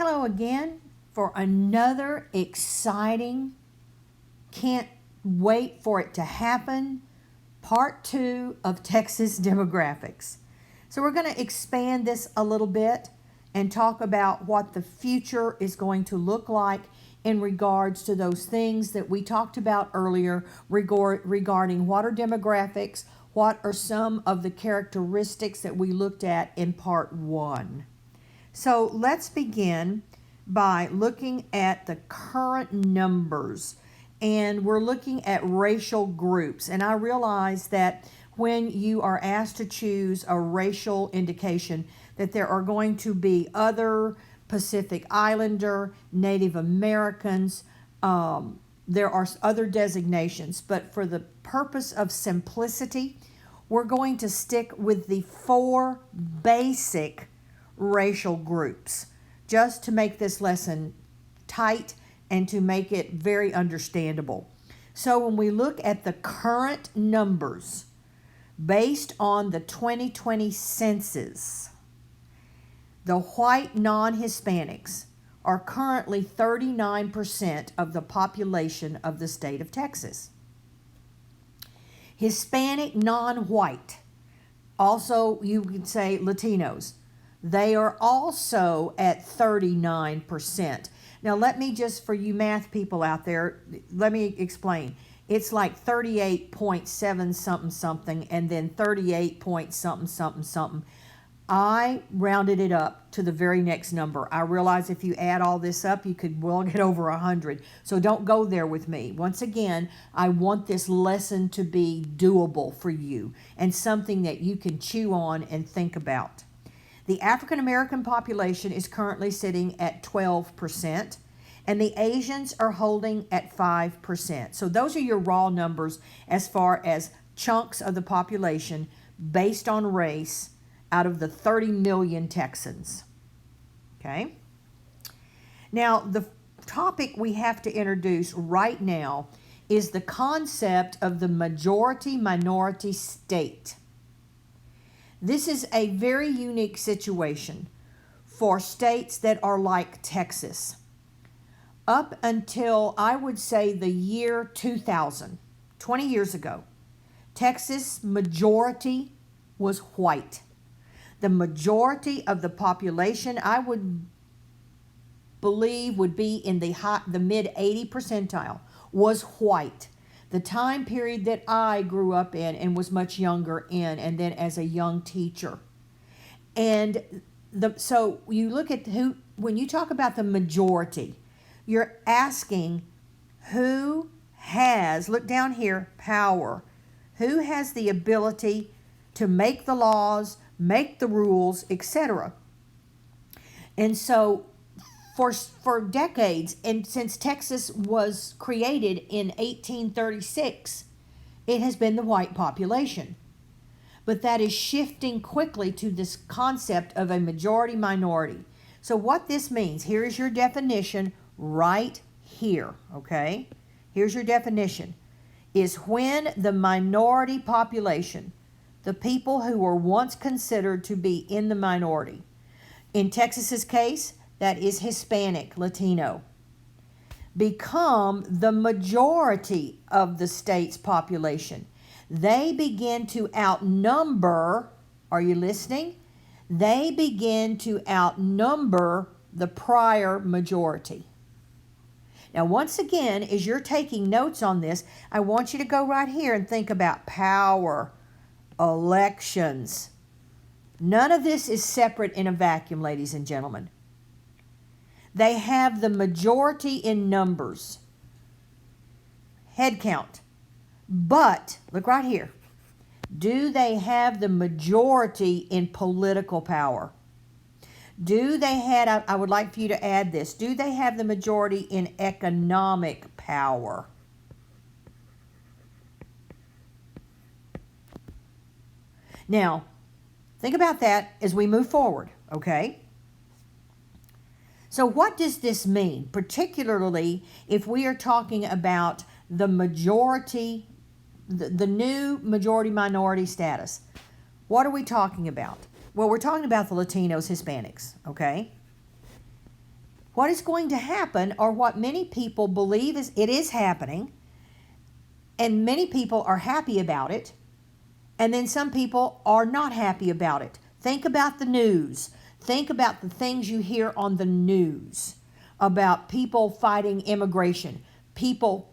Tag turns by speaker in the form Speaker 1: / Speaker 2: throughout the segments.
Speaker 1: hello again for another exciting, can't wait for it to happen, part 2 of Texas demographics. So we're going to expand this a little bit and talk about what the future is going to look like in regards to those things that we talked about earlier regarding what are demographics, what are some of the characteristics that we looked at in part 1. So let's begin by looking at the current numbers, and we're looking at racial groups. And I realize that when you are asked to choose a racial indication, that there are going to be other Pacific Islander, Native Americans, there are other designations, but for the purpose of simplicity, we're going to stick with the 4 basic racial groups, just to make this lesson tight and to make it very understandable. So when we look at the current numbers based on the 2020 census, the white non-Hispanics are currently 39% of the population of the state of Texas. Hispanic non-white, also you could say Latinos, they are also at 39%. Now let me just, for you math people out there, let me explain. It's like 38 point something something and then 38 point something something something. I rounded it up to the very next number. I realize if you add all this up, you could well get over 100. So don't go there with me. Once again, I want this lesson to be doable for you and something that you can chew on and think about. The African American population is currently sitting at 12%, and the Asians are holding at 5%. So those are your raw numbers as far as chunks of the population based on race out of the 30 million Texans. Okay? Now, the topic we have to introduce right now is the concept of the majority-minority state. This is a very unique situation for states that are like Texas. Up until, I would say, the year 2000, 20 years ago, Texas majority was white. The majority of the population, I would believe, would be in the mid 80 percentile, was white. The time period that I grew up in and was much younger in, and then as a young teacher. And so you look at when you talk about the majority, you're asking who has, look down here, power. Who has the ability to make the laws, make the rules, etc. And so for decades, and since Texas was created in 1836, it has been the white population. But that is shifting quickly to this concept of a majority-minority. So what this means, here is your definition right here, okay? Here's your definition, is when the minority population, the people who were once considered to be in the minority, in Texas's case, that is Hispanic, Latino, become the majority of the state's population. They begin to outnumber, are you listening? They begin to outnumber the prior majority. Now, once again, as you're taking notes on this, I want you to go right here and think about power, elections. None of this is separate in a vacuum, ladies and gentlemen. They have the majority in numbers, head count. But, look right here, do they have the majority in political power? Do they have, I would like for you to add this, do they have the majority in economic power? Now, think about that as we move forward, okay? So what does this mean, particularly if we are talking about the majority, the new majority-minority status? What are we talking about? Well, we're talking about the Latinos, Hispanics, okay? what is going to happen, or what many people believe is happening, and many people are happy about it, and then some people are not happy about it. Think about the news. Think about the things you hear on the news about people fighting immigration, people,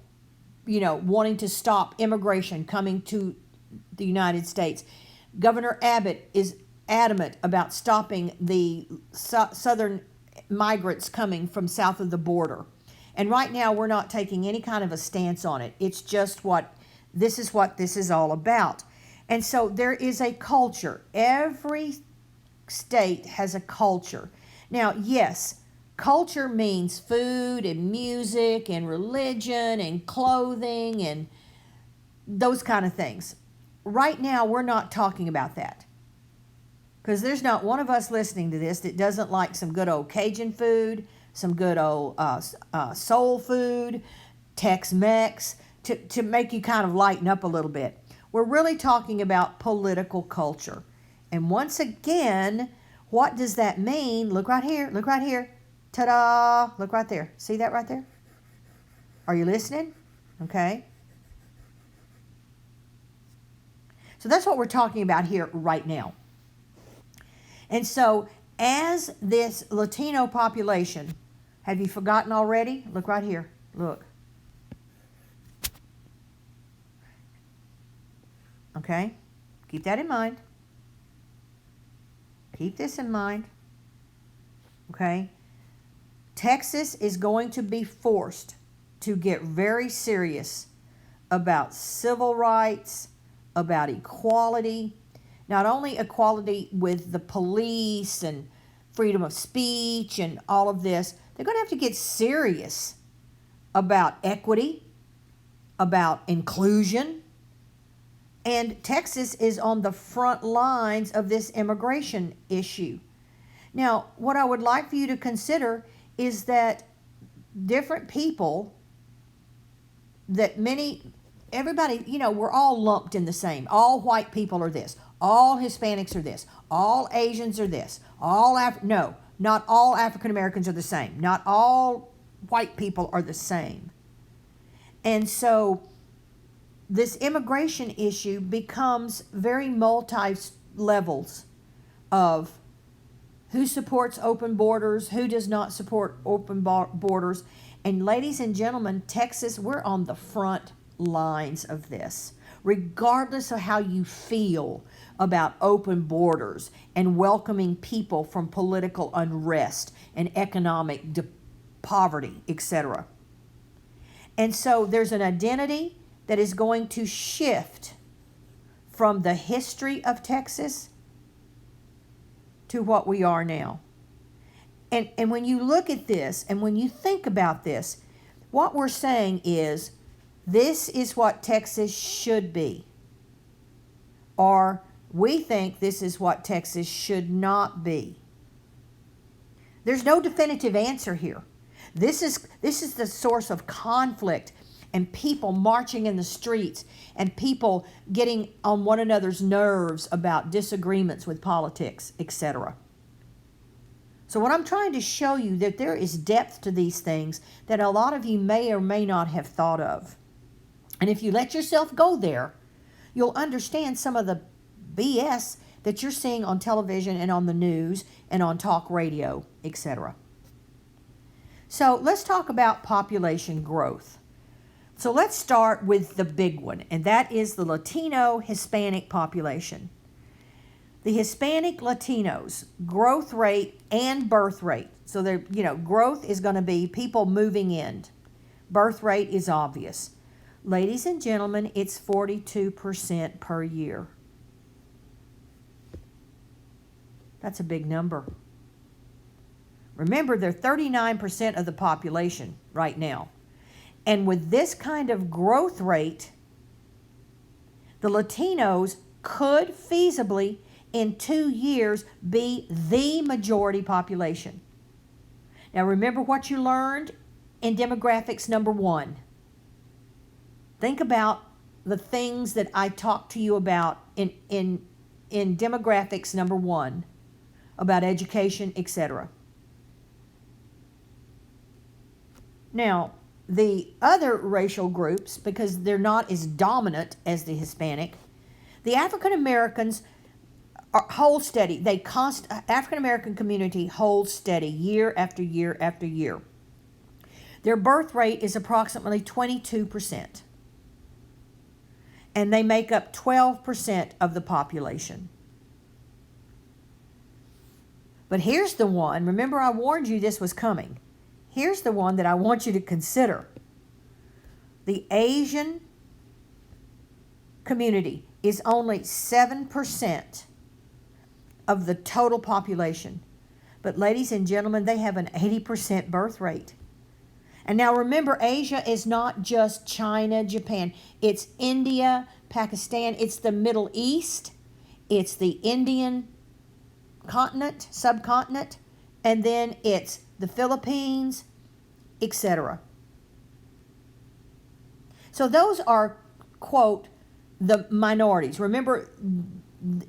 Speaker 1: wanting to stop immigration coming to the United States. Governor Abbott is adamant about stopping the southern migrants coming from south of the border. And right now we're not taking any kind of a stance on it. It's just what this is all about. And so there is a culture. Every state has a culture. Now, yes, culture means food and music and religion and clothing and those kind of things. Right now, we're not talking about that, because there's not one of us listening to this that doesn't like some good old Cajun food, some good old soul food, Tex-Mex, to make you kind of lighten up a little bit. We're really talking about political culture. And once again, what does that mean? Look right here. Look right here. Ta-da! Look right there. See that right there? Are you listening? Okay. So that's what we're talking about here right now. And so as this Latino population, have you forgotten already? Look right here. Look. Okay? Keep that in mind. Keep this in mind. Okay? Texas is going to be forced to get very serious about civil rights, about equality, not only equality with the police and freedom of speech and all of this, they're going to have to get serious about equity, about inclusion. And Texas is on the front lines of this immigration issue. Now, what I would like for you to consider is that different people, everybody, we're all lumped in the same. All white people are this. All Hispanics are this. All Asians are this. No, not all African Americans are the same. Not all white people are the same. And so this immigration issue becomes very multi-levels of who supports open borders, who does not support open borders. And ladies and gentlemen, Texas, we're on the front lines of this. Regardless of how you feel about open borders and welcoming people from political unrest and economic poverty, etc. And so there's an identity that is going to shift from the history of Texas to what we are now. And when you look at this and when you think about this, what we're saying is this is what Texas should be. Or we think this is what Texas should not be. There's no definitive answer here. This is the source of conflict and people marching in the streets and people getting on one another's nerves about disagreements with politics, etc. So what I'm trying to show you that there is depth to these things that a lot of you may or may not have thought of. And if you let yourself go there, you'll understand some of the BS that you're seeing on television and on the news and on talk radio, etc. So let's talk about population growth. So let's start with the big one, and that is the Latino Hispanic population. The Hispanic Latinos growth rate and birth rate. So growth is going to be people moving in. Birth rate is obvious. Ladies and gentlemen, it's 42% per year. That's a big number. Remember, they're 39% of the population right now. And with this kind of growth rate, the Latinos could feasibly, in 2 years, be the majority population. Now, remember what you learned in demographics number 1. Think about the things that I talked to you about in demographics number 1 about education, etc. Now, the other racial groups, because they're not as dominant as the Hispanic, the African Americans hold steady. African American community holds steady year after year after year. Their birth rate is approximately 22%, and they make up 12% of the population. But here's the one, remember I warned you this was coming. Here's the one that I want you to consider. The Asian community is only 7% of the total population. But ladies and gentlemen, they have an 80% birth rate. And now remember, Asia is not just China, Japan. It's India, Pakistan. It's the Middle East. It's the Indian subcontinent. And then it's the Philippines, etc. So those are, quote, the minorities. Remember,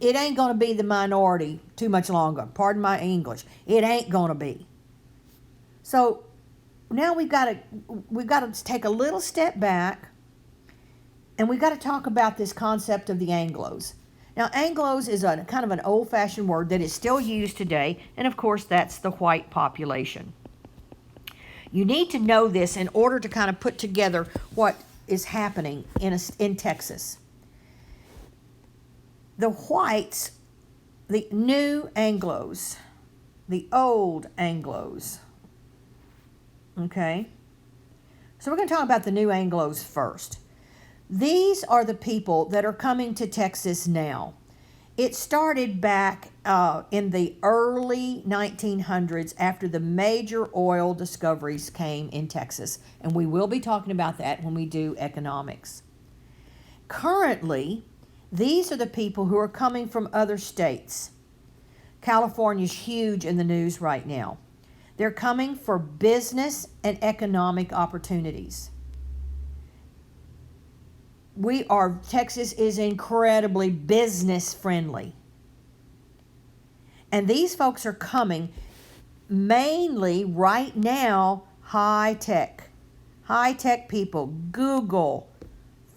Speaker 1: it ain't going to be the minority too much longer. Pardon my English. It ain't going to be. So now we've got to take a little step back, and we've got to talk about this concept of the Anglos. Now, Anglos is a kind of an old-fashioned word that is still used today, and of course that's the white population. You need to know this in order to kind of put together what is happening in Texas. The whites, the new Anglos, the old Anglos. Okay? So we're going to talk about the new Anglos first. These are the people that are coming to Texas now. It started back in the early 1900s after the major oil discoveries came in Texas. And we will be talking about that when we do economics. Currently, these are the people who are coming from other states. California's huge in the news right now. They're coming for business and economic opportunities. Texas is incredibly business friendly. And these folks are coming mainly right now high tech people, Google,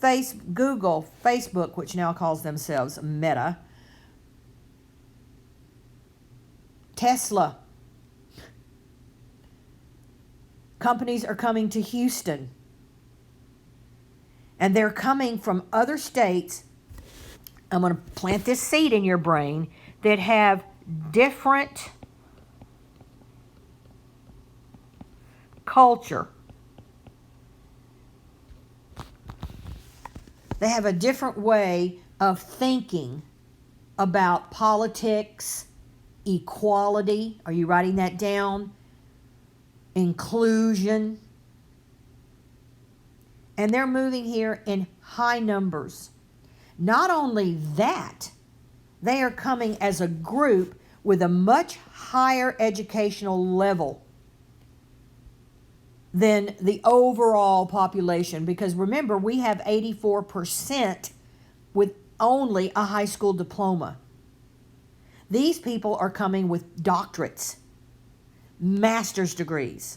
Speaker 1: Facebook, which now calls themselves Meta, Tesla. Companies are coming to Houston. And they're coming from other states. I'm going to plant this seed in your brain that have different culture. They have a different way of thinking about politics, equality. Are you writing that down? Inclusion. And they're moving here in high numbers. Not only that, they are coming as a group with a much higher educational level than the overall population. Because remember, we have 84% with only a high school diploma. These people are coming with doctorates, master's degrees.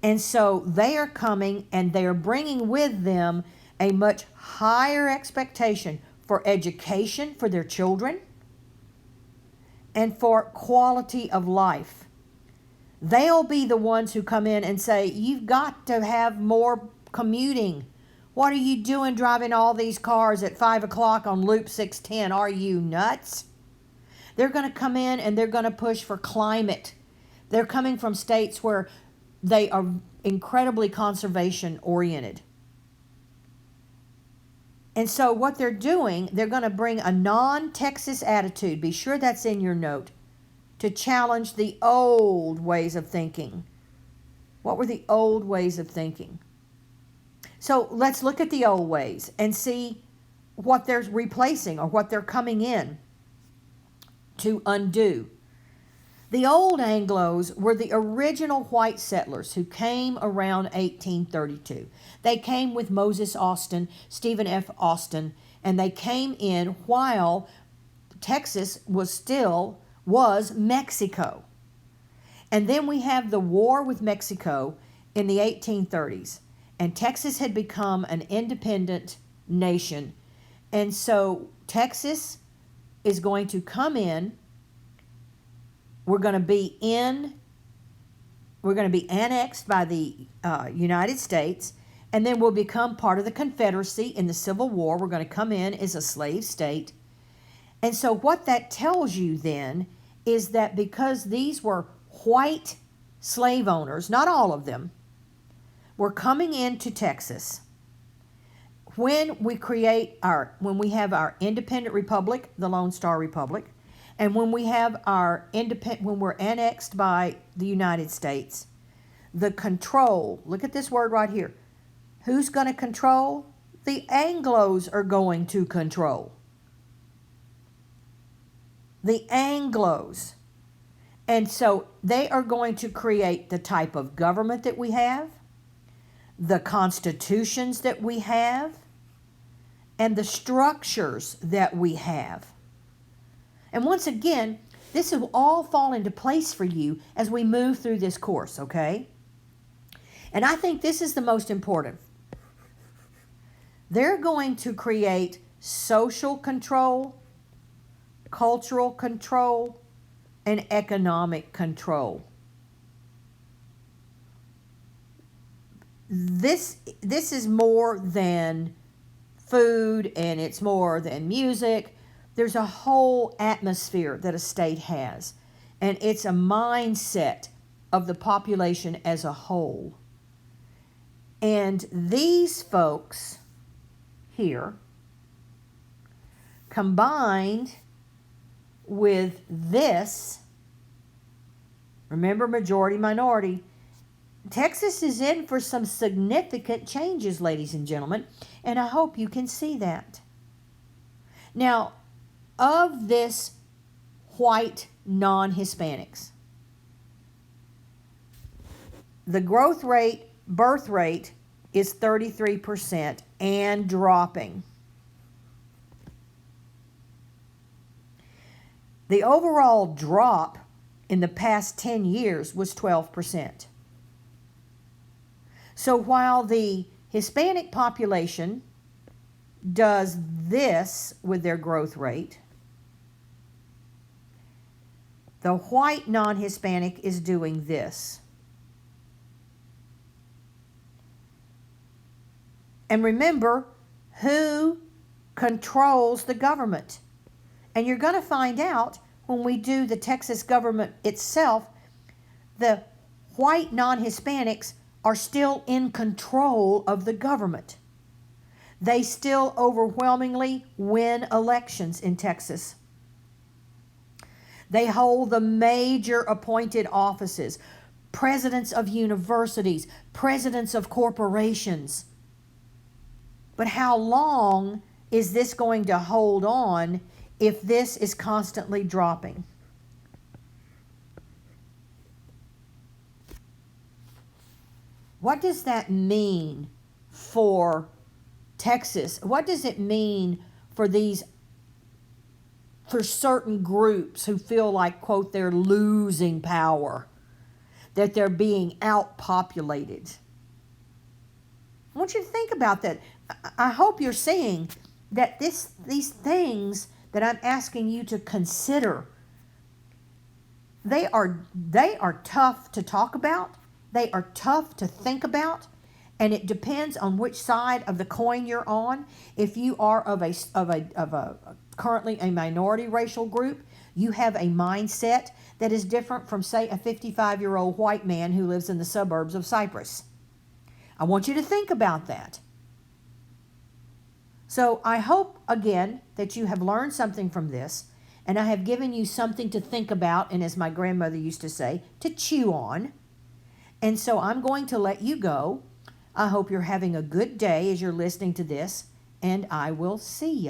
Speaker 1: And so they are coming and they are bringing with them a much higher expectation for education for their children and for quality of life. They'll be the ones who come in and say, you've got to have more commuting. What are you doing driving all these cars at 5 o'clock on Loop 610? Are you nuts? They're going to come in and they're going to push for climate. They're coming from states where they are incredibly conservation oriented. And so what they're doing, they're going to bring a non-Texas attitude. Be sure that's in your note. To challenge the old ways of thinking. What were the old ways of thinking? So let's look at the old ways and see what they're replacing or what they're coming in to undo. The old Anglos were the original white settlers who came around 1832. They came with Moses Austin, Stephen F. Austin, and they came in while Texas was Mexico. And then we have the war with Mexico in the 1830s, and Texas had become an independent nation. And so Texas is going to come in. We're going to be annexed by the United States, and then we'll become part of the Confederacy in the Civil War. We're going to come in as a slave state. And so what that tells you then is that because these were white slave owners, not all of them, were coming into Texas, when we have our independent republic, the Lone Star Republic, and when we have when we're annexed by the United States, the control, look at this word right here. Who's going to control? The Anglos are going to control. The Anglos. And so they are going to create the type of government that we have, the constitutions that we have, and the structures that we have. And once again, this will all fall into place for you as we move through this course, okay? And I think this is the most important. They're going to create social control, cultural control, and economic control. This is more than food, and it's more than music. There's a whole atmosphere that a state has, and it's a mindset of the population as a whole. And these folks here, combined with this, remember, majority minority, Texas is in for some significant changes, ladies and gentlemen, and I hope you can see that. Now, of this white non-Hispanics, the birth rate is 33% and dropping. The overall drop in the past 10 years was 12%. So while the Hispanic population does this with their growth rate, the white non-Hispanic is doing this. And remember, who controls the government? And you're going to find out when we do the Texas government itself, the white non-Hispanics are still in control of the government. They still overwhelmingly win elections in Texas. They hold the major appointed offices, presidents of universities, presidents of corporations. But how long is this going to hold on if this is constantly dropping? What does that mean for Texas? What does it mean for certain groups who feel like, quote, they're losing power, that they're being outpopulated? I want you to think about that. I hope you're seeing that these things that I'm asking you to consider, they are tough to talk about. They are tough to think about, and it depends on which side of the coin you're on. If you are of a currently a minority racial group, you have a mindset that is different from, say, a 55-year-old white man who lives in the suburbs of Cypress. I want you to think about that. So I hope, again, that you have learned something from this, and I have given you something to think about, and as my grandmother used to say, to chew on. And so I'm going to let you go. I hope you're having a good day as you're listening to this, and I will see you.